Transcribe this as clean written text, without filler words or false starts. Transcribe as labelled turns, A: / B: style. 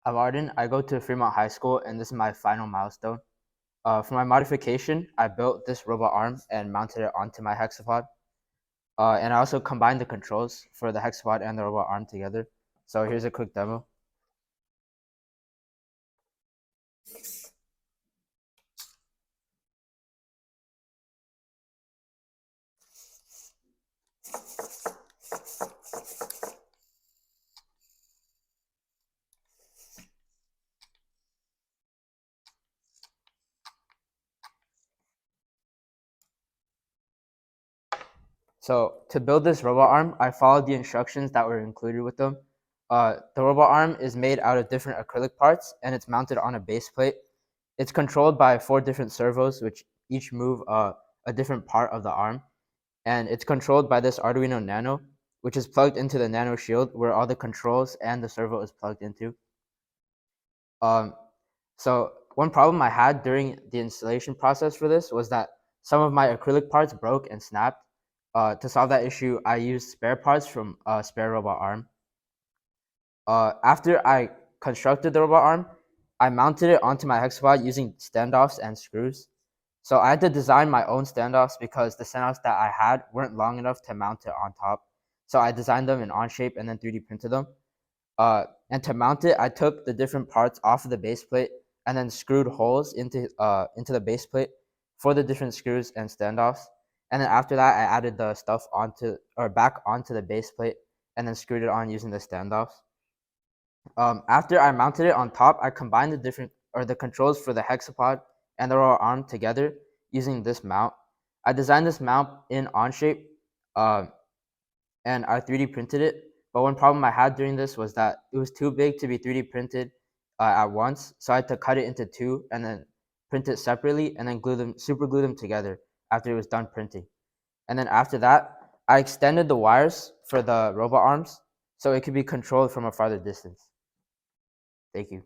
A: I'm Arden. I go to Fremont High School, and this is my final milestone. For my modification, I built this robot arm and mounted it onto my hexapod. And I also combined the controls for the hexapod and the robot arm together. So here's a quick demo. So to build this robot arm, I followed the instructions that were included with them. The robot arm is made out of different acrylic parts, and it's mounted on a base plate. It's controlled by 4 different servos, which each move a different part of the arm. And it's controlled by this Arduino Nano, which is plugged into the Nano Shield, where all the controls and the servo is plugged into. So one problem I had during the installation process for this was that some of my acrylic parts broke and snapped. To solve that issue, I used spare parts from Spare Robot Arm. After I constructed the robot arm, I mounted it onto my hexapod using standoffs and screws. So I had to design my own standoffs because the standoffs that I had weren't long enough to mount it on top. So I designed them in Onshape and then 3D printed them. And to mount it, I took the different parts off of the base plate and then screwed holes into the base plate for the different screws and standoffs. And then after that, I added the stuff back onto the base plate and then screwed it on using the standoffs. After I mounted it on top, I combined the controls for the hexapod and the robot arm together using this mount. I designed this mount in Onshape, and I 3D printed it. But one problem I had during this was that it was too big to be 3D printed at once, so I had to cut it into 2 and then print it separately and then super glue them together after it was done printing. And then after that, I extended the wires for the robot arms so it could be controlled from a farther distance. Thank you.